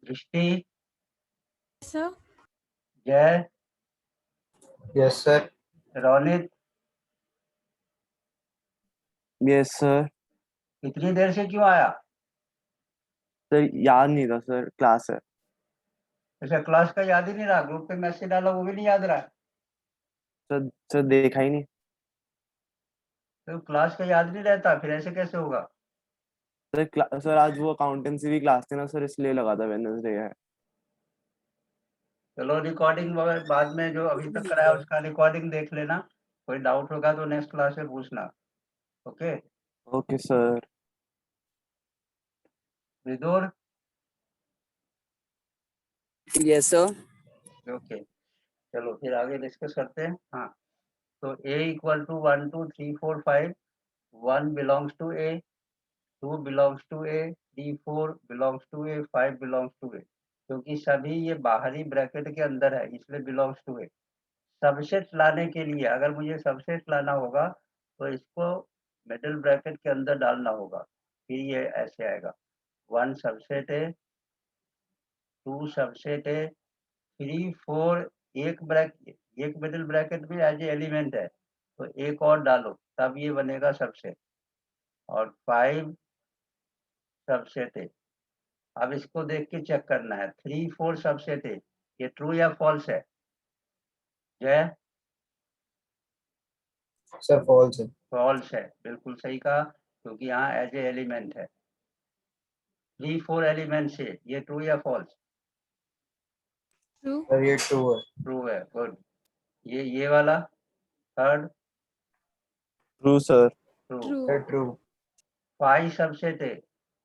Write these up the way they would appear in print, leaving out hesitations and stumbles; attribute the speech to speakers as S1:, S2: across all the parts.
S1: दृष्टि,
S2: सर
S1: जय,
S3: yes sir.
S1: Ronit,
S4: yes sir.
S1: इतनी देर से क्यों आया?
S4: सर याद नहीं था सर, क्लास है।
S1: अच्छा, क्लास का याद ही नहीं रहा? ग्रुप पे मैसेज डाला वो भी नहीं याद रहा?
S4: सर देखा ही नहीं।
S1: तो क्लास का याद नहीं रहता, फिर ऐसे कैसे होगा?
S4: सर आज वो अकाउंटेंसी की क्लास थी ना सर, इसलिए लगा था वेडनेसडे है।
S1: चलो रिकॉर्डिंग बाद में जो अभी तक कराया उसका रिकॉर्डिंग देख लेना, कोई डाउट होगा तो नेक्स्ट क्लास में पूछना। Okay
S4: okay sir.
S1: Vidur,
S5: yes sir.
S1: Okay चलो फिर आगे डिस्कस करते हैं। हाँ, तो a equal to 1 2 3 4 5, 1 belongs to a, 2 belongs to a, 3 4 belongs to a, 5 belongs to a। क्योंकि सभी ये बाहरी ब्रैकेट के अंदर है इसलिए बिलोंग्स टू a। सबसेट लाने के लिए अगर मुझे सबसेट लाना होगा तो इसको मिडिल ब्रैकेट के अंदर डालना होगा, फिर ये ऐसे आएगा 1 सबसेट है, 2 सबसेट है, 3 4 एक ब्रैकेट, एक मिडिल ब्रैकेट में एज ए एलिमेंट है तो एक और डालो तब ये बनेगा सबसेट, और 5 सबसेट है। अब इसको देख के चेक करना है 3 4 सबसेट है, ये ट्रू या फॉल्स है? जय,
S3: सर फॉल्स है।
S1: फॉल्स है, बिल्कुल सही कहा, क्योंकि यहाँ एज ए एलिमेंट है। 3 4 एलिमेंट से ये ट्रू या फॉल्स?
S2: ट्रू।
S3: सर ये ट्रू है।
S1: ट्रू है, गुड। ये वाला third
S4: true sir.
S1: True.
S2: True.
S3: Sir true.
S1: 5 subset है,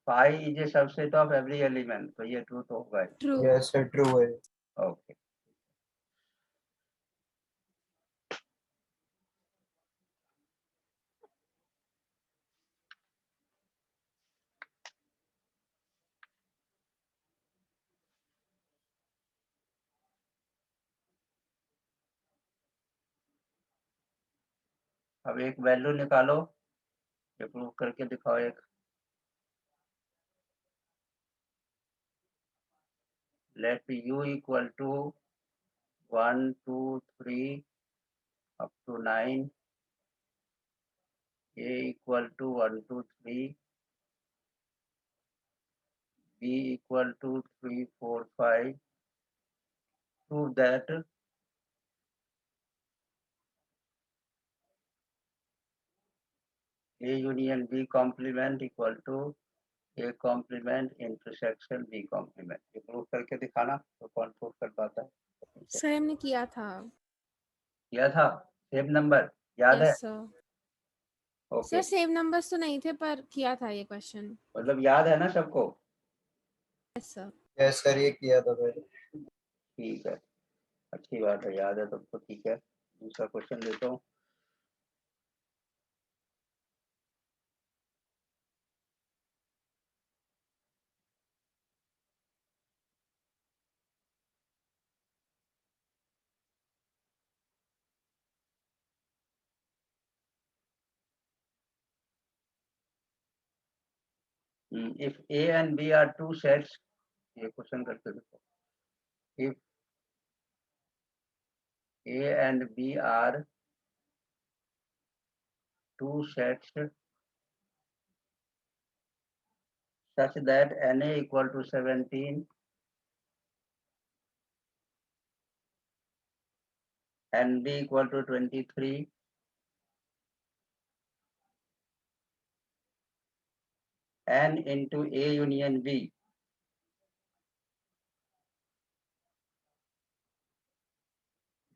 S1: 5 is a subset of every element, तो ये ट्रू तो होगा ही।
S2: ट्रू।
S3: यस सर ट्रू है।
S1: ओके अब एक वैल्यू निकालो, ये प्रूव करके दिखाओ एक। Let u equal to 1 2 3 up to 9, a equal to 1 2 3, b equal to 3 4 5, prove that a union b complement equal to a complement intersection b complement। ये prove करके दिखाना, तो कौन प्रूव कर पाता है?
S2: सर हमने किया था।
S1: किया था, सेम नंबर याद है?
S2: Yes sir.
S1: Okay
S2: sir same numbers तो नहीं थे पर किया था ये क्वेश्चन।
S1: मतलब याद है ना सबको?
S2: Yes sir.
S3: यस सर ये किया था पहले।
S1: ठीक है, अच्छी बात है, याद है तब तो ठीक है। दूसरा क्वेश्चन देता हूँ। if a and b are two sets, ये क्वेश्चन करके देखो। if a and b are two sets such that na equal to 17 and b equal to 23, n into a union b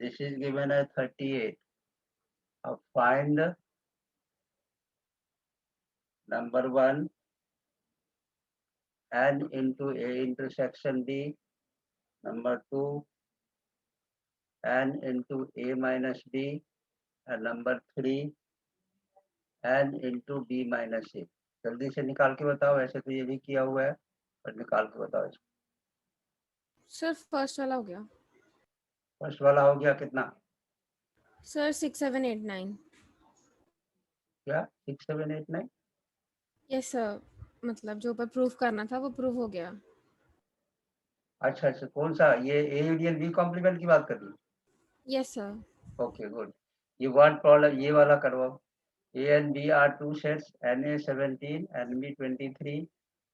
S1: this is given as 38. Now find number 1 n into a intersection b, number 2 n into a minus b, and number 3 n into b minus a। जल्दी से निकाल के बताओ, ऐसे तो ये भी किया हुआ है पर निकाल के बताओ इसको।
S2: सर फर्स्ट वाला हो गया।
S1: फर्स्ट वाला हो गया कितना?
S2: सर 6 7 8 9।
S1: क्या 6 7 8 9?
S2: यस सर, मतलब जो ऊपर प्रूफ करना था वो प्रूफ हो गया।
S1: अच्छा अच्छा, कौन सा, ये ए यूनियन बी कॉम्प्लीमेंट की बात कर रही है?
S2: Yes sir.
S1: Okay good. ये वर्ड प्रॉब्लम ये वाला करवाओ। A and B are two sets, N A 17 N B 23,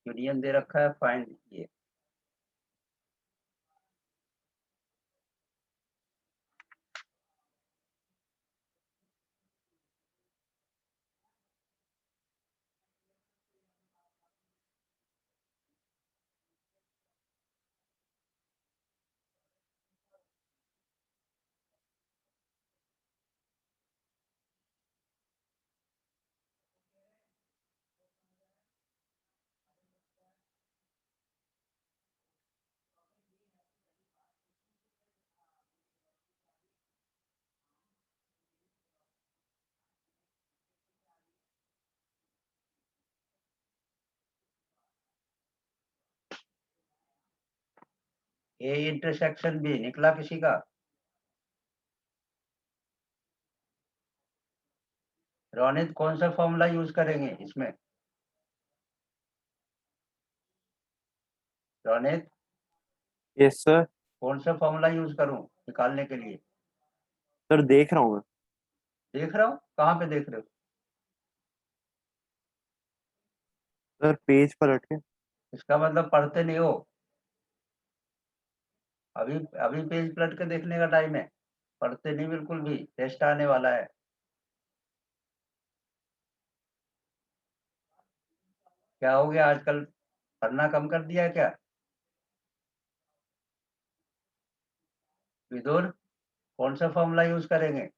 S1: union दे रखा है, फाइंड ये। ए इंटरसेक्शन बी निकला किसी का? रोनित कौन सा फॉर्मूला यूज करेंगे इसमें? Ronit
S4: yes sir.
S1: कौन सा फॉर्मूला यूज करूं निकालने के लिए?
S4: सर देख रहा हूँ मैं।
S1: देख रहा हूँ, कहाँ पे देख रहे हो?
S4: सर पेज पलट के।
S1: इसका मतलब पढ़ते नहीं हो। अभी अभी पेज पलट के देखने का टाइम है, पढ़ते नहीं बिल्कुल भी, टेस्ट आने वाला है। क्या हो गया आजकल, पढ़ना कम कर दिया है क्या? विदुर कौन सा फॉर्मूला यूज करेंगे?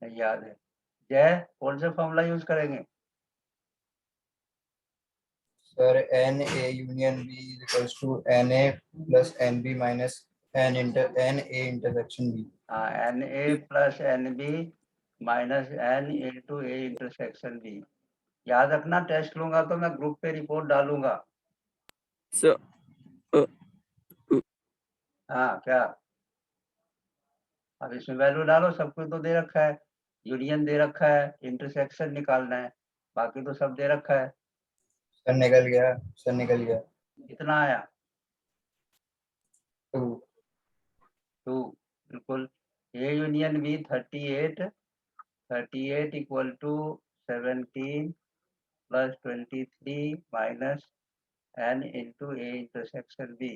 S1: नहीं याद है। जय कौन सा फॉर्मूला यूज करेंगे?
S3: Sir N A union B equals to N A plus N B minus N A intersection B.
S1: हाँ, N A plus N B minus N into A intersection B. याद रखना, टेस्ट लूंगा तो मैं group पे report डालूंगा।
S5: So,
S1: हाँ क्या, अब इसमें वैल्यू डालो, सब कुछ तो दे रखा है, यूनियन दे रखा है, इंटरसेक्शन निकालना है, बाकी तो सब दे रखा है।
S3: सर निकल गया, सर निकल गया।
S1: कितना आया?
S3: 2।
S1: 2, बिल्कुल। A union B 38, 38 equal to 17 plus 23 minus N into A intersection B.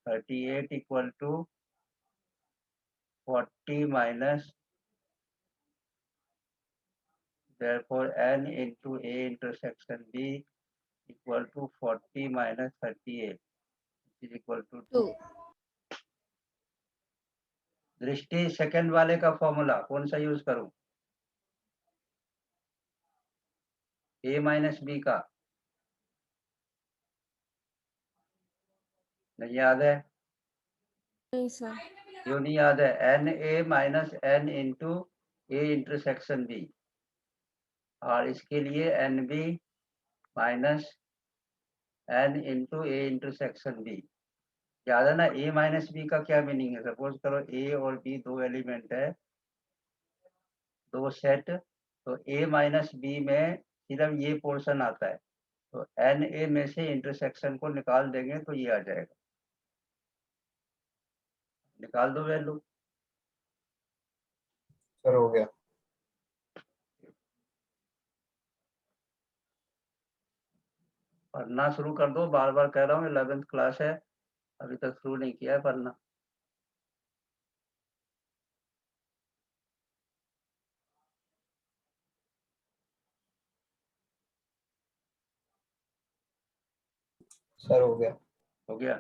S1: 38 equal to 40 minus, therefore n into a intersection b equal to 40 minus 38 which is equal to 2।
S2: 2
S1: दृष्टि सेकंड वाले का फॉर्मूला कौन सा यूज करूं? a minus B का नहीं याद है?
S2: नहीं सर।
S1: क्यों नहीं याद है? N A minus N into A intersection B, और इसके लिए n B minus N into A intersection B. याद है ना? ए माइनस बी का क्या मीनिंग है? सपोज करो ए और बी दो एलिमेंट है, दो सेट, तो ए माइनस बी में सिर्फ ये पोर्शन आता है, तो एन ए में से इंटरसेक्शन को निकाल देंगे तो ये आ जाएगा। निकाल दो वैल्यू।
S3: सर हो गया।
S1: पढ़ना शुरू कर दो, बार बार कह रहा हूँ, 11th क्लास है, अभी तक शुरू नहीं किया है पढ़ना।
S3: सर हो गया।
S1: हो गया?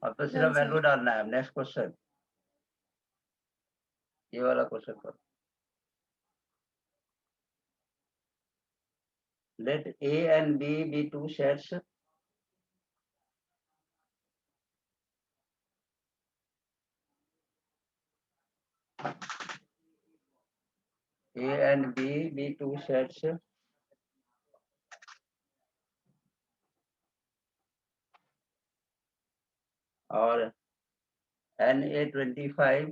S1: अब तो
S2: Done,
S1: सिर्फ
S2: sir.
S1: वैल्यू डालना है। नेक्स्ट क्वेश्चन, ये वाला क्वेश्चन करो। Let A and B be two sets A and B be two sets और Na25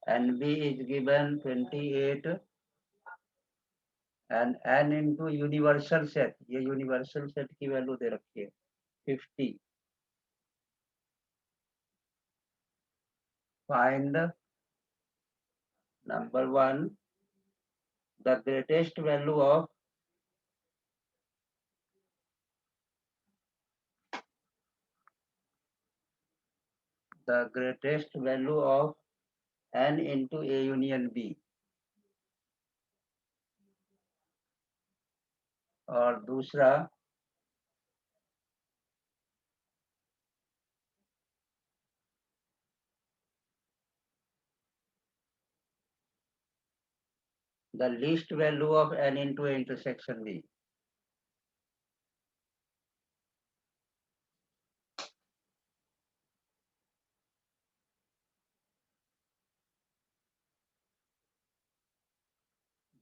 S1: NB is given 28 and N into universal set, ये universal set की वैल्यू दे रखी है 50. Find number 1 the greatest value of N into A union B. और दूसरा the least value of N into A intersection B.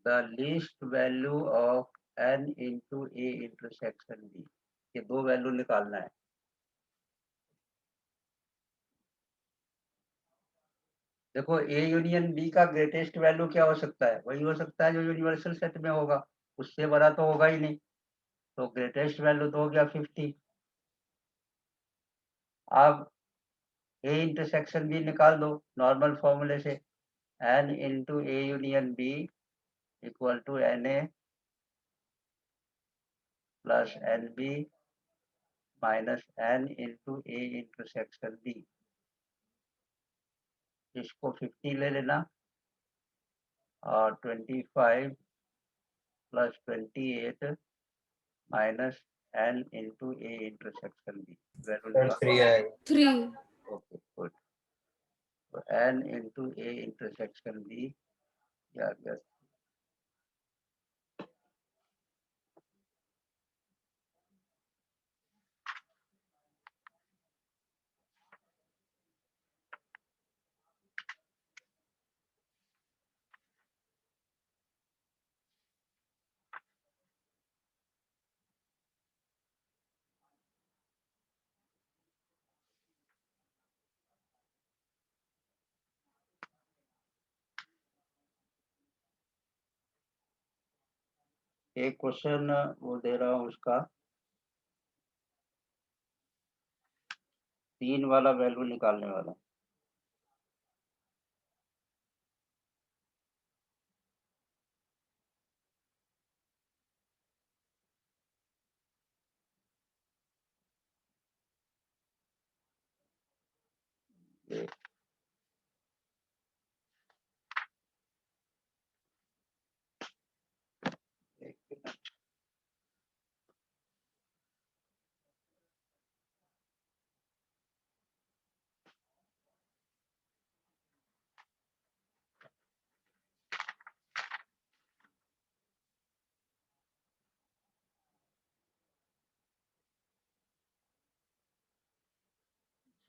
S1: The least value of N into A intersection B. ये दो value निकालना है. देखो A union B का greatest value क्या हो सकता है? वही हो सकता है जो यूनिवर्सल सेट में होगा, उससे बड़ा तो होगा ही नहीं. तो ग्रेटेस्ट वैल्यू तो हो गया 50. अब A इंटरसेक्शन B निकाल दो नॉर्मल फॉर्मूले से. N into A union B equal to NA plus NB minus N into A intersection B. इसको 50 ले लेना और 25 plus 28 minus N into A intersection B.
S3: Sir 3 आएगा.
S2: 3.
S1: Okay, good. So N into A intersection B. Yeah, yes. एक question वो दे रहा हूँ उसका 3 वाला वैल्यू निकालने वाला.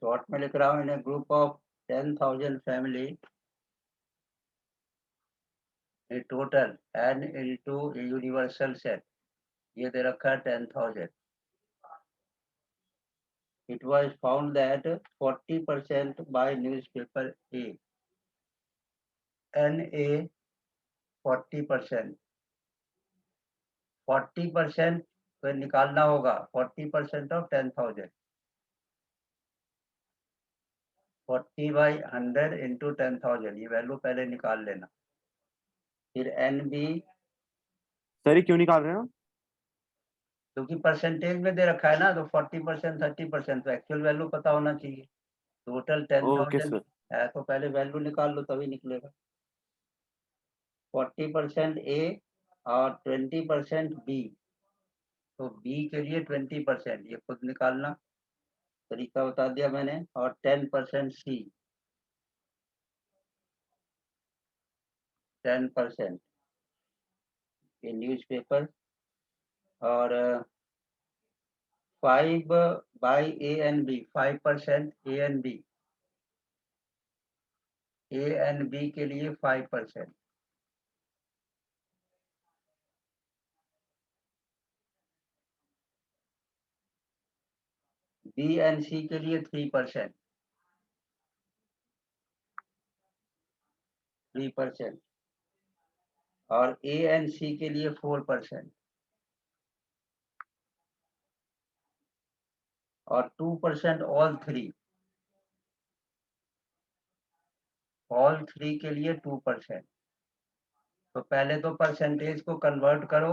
S1: शॉर्ट में लिख रहा हूँ in group of 10,000 family A total N into a universal set. ये दे रखा है 10,000. It was found that 40% by newspaper A. NA 40%. 40% तो निकालना होगा 40% ऑफ 10,000. 40 by 100 into 10,000. ये वैल्यू पहले निकाल लेना. फिर NB
S4: सर ये क्यों निकाल रहे हैं आप?
S1: क्योंकि परसेंटेज में दे रखा है ना, तो 40% 30%, तो एक्चुअल वैल्यू पता होना चाहिए. Total
S4: okay
S1: 10,000
S4: sir.
S1: है तो पहले वैल्यू निकाल लो तभी निकलेगा. 40% A और 20% B. तो B के लिए 20% ये खुद निकालना, तरीका बता दिया मैंने. और 10% C. 10% ये न्यूज़पेपर. और 5 by A and B. 5% A and B. A and B के लिए 5%. B and C के लिए 3%. 3% और ए एंड सी के लिए 4% और 2% ऑल थ्री के लिए 2%। तो पहले तो परसेंटेज को कन्वर्ट करो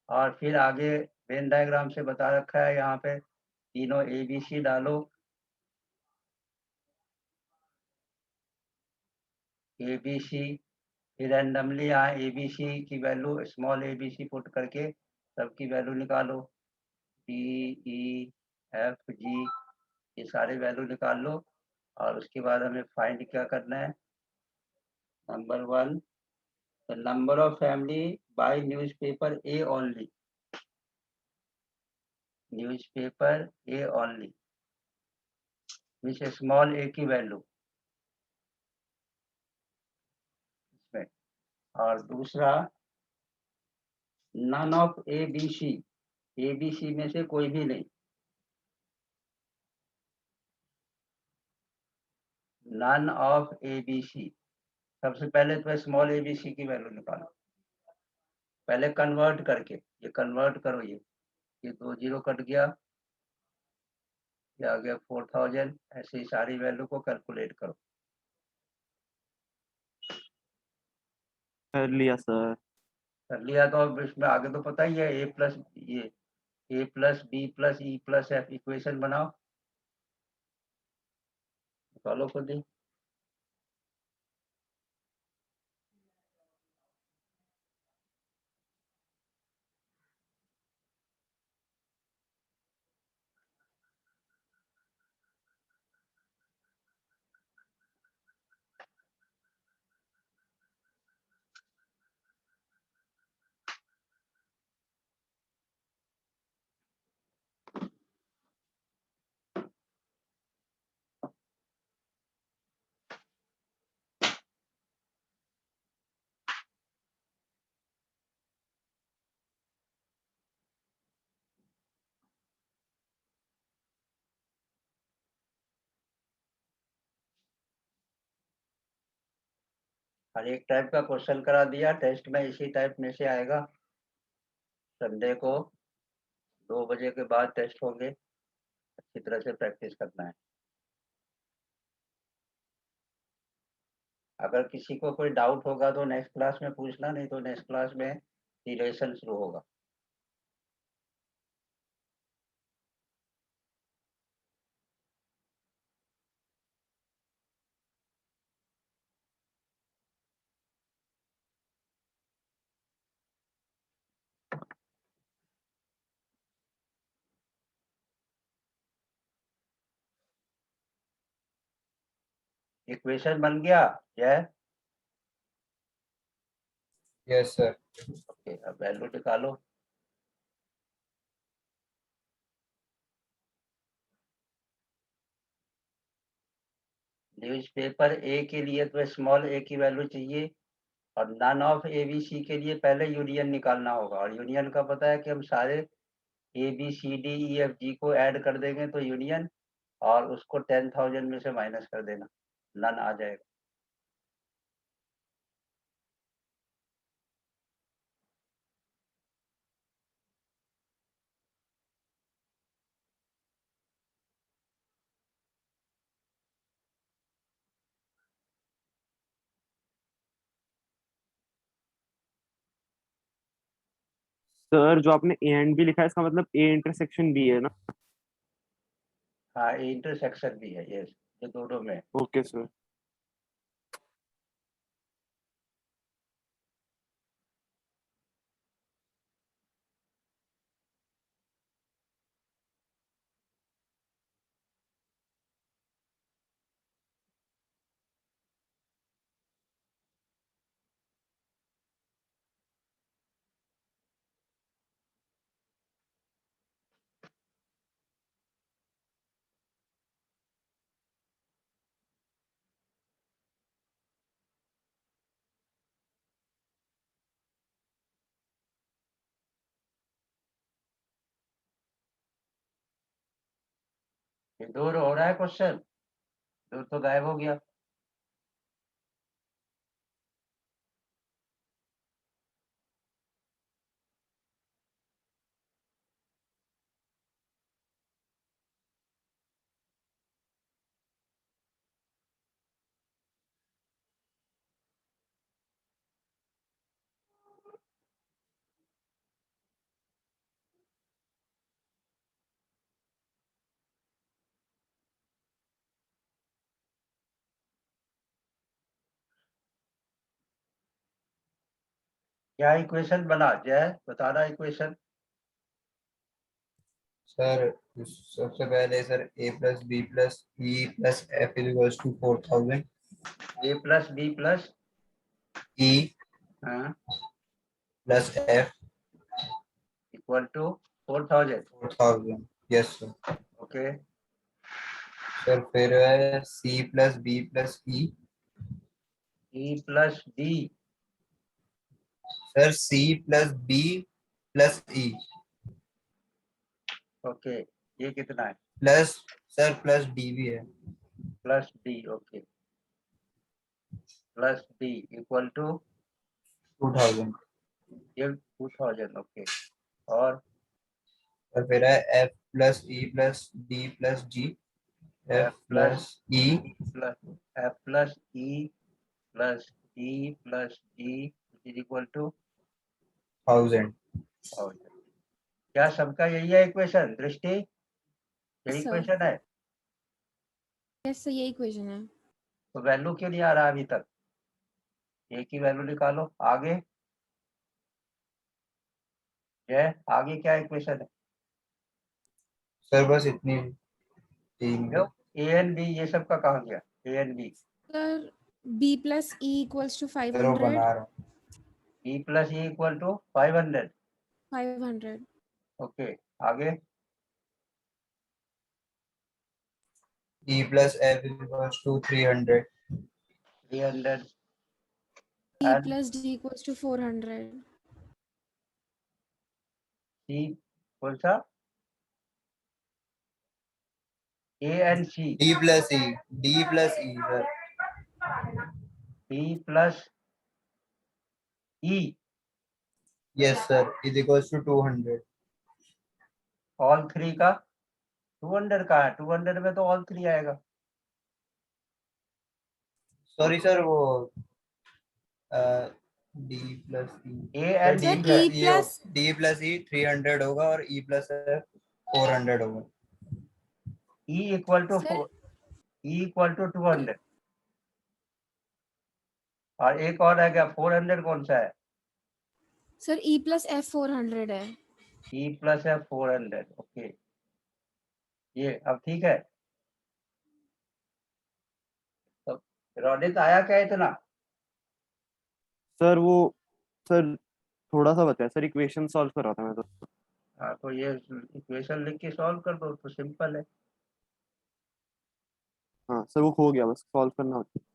S1: और फिर आगे वेन डायग्राम से बता रखा है यहाँ पे तीनों ABC डालो, ABC फिर रैंडमली यहाँ ABC की वैल्यू स्मॉल ABC पुट करके सबकी वैल्यू निकालो, DEFG ये सारे वैल्यू निकाल लो और उसके बाद हमें फाइंड क्या करना है। Number 1 the number of family by newspaper A only, newspaper A only which small a की वैल्यू इसमें। और दूसरा नन ऑफ ABC में से कोई भी नहीं, नन ऑफ ABC। सबसे पहले तो स्मॉल ABC की वैल्यू निकालो, पहले कन्वर्ट करके, ये कन्वर्ट करो, ये 2 0 कट गया, ये आ गया 4000। ऐसे ही सारी वैल्यू को कैलकुलेट करो।
S4: कर लिया सर।
S1: कर लिया तो अब इसमें आगे तो पता ही है A plus B plus E plus F equation बनाओ, निकालो खुद ही। हर एक टाइप का क्वेश्चन करा दिया, टेस्ट में इसी टाइप में से आएगा। संडे को 2 बजे के बाद टेस्ट होंगे, अच्छी तरह से प्रैक्टिस करना है। अगर किसी को कोई डाउट होगा तो नेक्स्ट क्लास में पूछना, नहीं तो नेक्स्ट क्लास में रिलेशन शुरू होगा। इक्वेशन बन गया जय?
S3: Yes, sir.
S1: ओके, अब वैल्यू निकालो। न्यूज़पेपर A के लिए तो स्मॉल a की वैल्यू चाहिए और नन ऑफ ABC के लिए पहले यूनियन निकालना होगा। और यूनियन का पता है कि हम सारे ABCDEFG को ऐड कर देंगे तो यूनियन, और उसको 10,000 में से माइनस कर देना, नन आ जाएगा।
S4: सर जो आपने ए एंड बी लिखा है इसका मतलब ए इंटरसेक्शन बी है ना?
S1: हाँ, इंटरसेक्शन भी है, यस, ये दोनों में।
S4: Okay sir.
S1: ये दूर हो रहा है क्वेश्चन, दूर तो गायब हो गया। क्या इक्वेशन बना? जय बताना इक्वेशन।
S3: सर सबसे पहले sir a plus B plus E plus F is equals to 4000
S1: A plus B plus
S3: E
S1: हाँ
S3: plus F
S1: equal to 4000।
S3: 4000। Yes sir.
S1: Okay
S3: sir फिर है C plus B plus E.
S1: E plus B
S3: sir C plus B plus E
S1: okay ये कितना है?
S3: Plus sir plus D भी है।
S1: Plus D okay plus D equal to
S3: 2000।
S1: ये 2000 okay. और
S3: और फिर है F plus E plus D plus G
S1: F
S3: F
S1: plus
S3: plus E
S1: plus F plus E plus D plus G is equal to
S3: 1000।
S1: क्या सबका यही है equation दृष्टि? यही
S2: Yes, sir.
S1: इक्वेशन है?
S2: यस सर यही क्वेश्चन है।
S1: तो वैल्यू क्यों नहीं आ रहा अभी तक? एक ही वैल्यू निकालो आगे। जय आगे क्या इक्वेशन है?
S3: सर बस इतनी तीन।
S1: ए एंड बी ये सब का कहाँ गया? A and B
S2: sir B plus E equals to
S3: sir वो
S2: 500
S3: बना रहा हूँ।
S1: E plus E equal to 500
S2: 500
S1: okay आगे
S3: E plus F is equals to 300
S1: 300
S2: E
S1: and
S2: plus D equals to 400
S1: C कौन सा? A and C
S3: D plus E sir
S1: D plus E
S3: yes sir is equals to 200।
S1: All three का 200 का है 200 में तो all three आएगा।
S3: Sorry sir वो D plus E
S1: A
S3: sir
S1: and
S3: D
S2: sir
S3: plus
S2: E
S3: E
S2: plus
S3: D plus E 300 होगा और ई प्लस एफ 400 होगा।
S1: E equal to
S2: sir
S1: E equal to 200 और एक और है क्या 400 कौन सा है?
S2: सर ई प्लस एफ 400 है।
S1: ई प्लस है 400 ओके। ये अब ठीक है। तो रोडित आया क्या इतना?
S4: सर वो सर थोड़ा सा बचा है सर, इक्वेशन सॉल्व कर रहा था मैं तो।
S1: हाँ तो ये इक्वेशन लिख के सॉल्व कर दो तो सिंपल है।
S4: हाँ सर वो हो गया, बस सॉल्व करना होता है।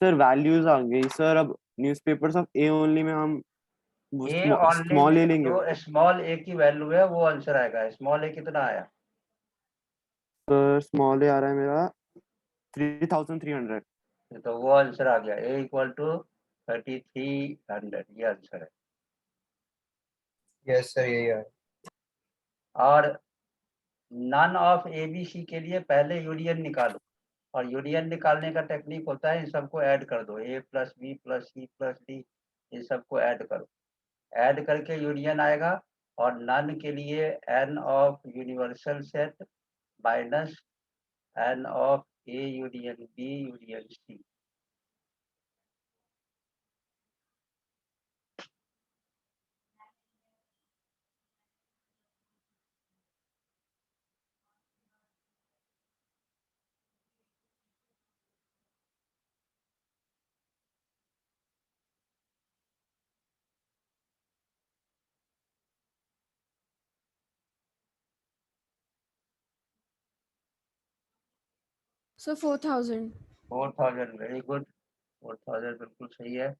S4: सर वैल्यूज आ गई सर। अब न्यूज़पेपर्स ऑफ ए ओनली में हम वो
S1: ए ओनली
S4: स्मॉल
S1: में
S4: ले लेंगे।
S1: जो स्मॉल ए की वैल्यू है वो आंसर आएगा। स्मॉल ए कितना आया?
S4: सर स्मॉल ए आ रहा है मेरा 3300।
S1: तो वो आंसर आ गया ए इक्वल टू 3300 ये आंसर है।
S3: यस सर यही है।
S1: और none of A B C के लिए पहले यूनियन निकालो और यूनियन निकालने का टेक्निक होता है इन सबको ऐड कर दो A plus B plus C plus D इन सबको ऐड करो। ऐड करके यूनियन आएगा और नन के लिए n of universal set minus n of A union B union C.
S2: Sir 4000.
S1: 4000 very good 4000 बिल्कुल सही है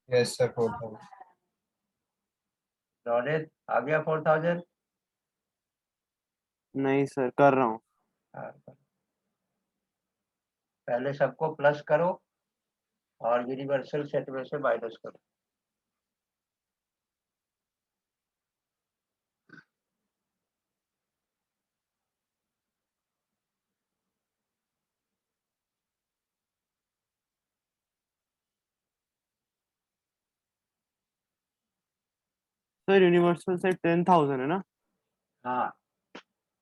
S3: Yes, sir. 4,000.
S1: रोनित आ गया 4000
S4: नहीं सर कर रहा हूँ।
S1: हाँ, पहले सबको प्लस करो और यूनिवर्सल सेट में से माइनस करो
S4: सर यूनिवर्सल से 10,000 है ना?
S1: हाँ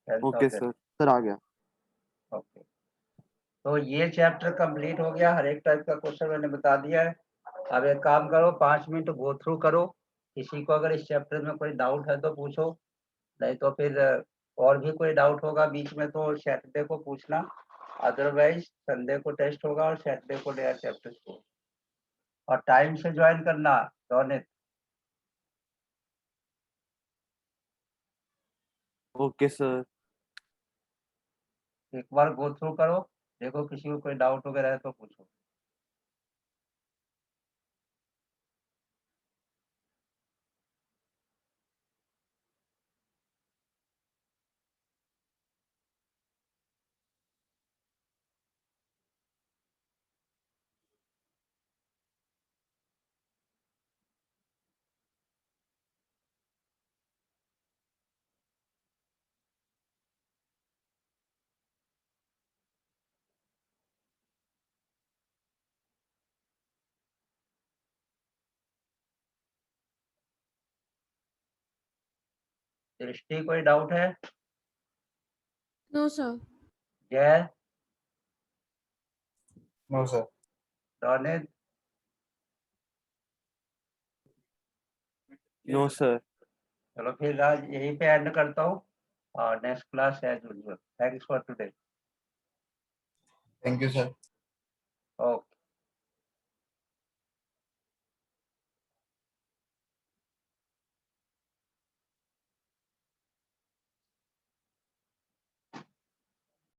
S4: ओके
S1: 10,000
S4: सर, सर आ गया।
S1: ओके तो ये चैप्टर कंप्लीट हो गया हर एक टाइप का क्वेश्चन मैंने बता दिया है अब एक काम करो 5 मिनट गो थ्रू करो किसी को अगर इस चैप्टर में कोई डाउट है तो पूछो नहीं तो फिर और भी कोई डाउट होगा बीच में तो सैटरडे को पूछना अदरवाइज संडे को टेस्ट होगा और सैटरडे को नया चैप्टर शुरू और टाइम से ज्वाइन करना रोनित
S4: ओके सर।
S1: एक बार गो थ्रू करो देखो किसी को कोई डाउट वगैरह है तो पूछो दृष्टि कोई डाउट है
S2: No, sir.
S1: Jay
S3: No, sir.
S1: Ronit
S4: no sir.
S1: चलो फिर आज यहीं पे एंड करता हूँ और next class as usual thanks for today
S3: Thank you, sir.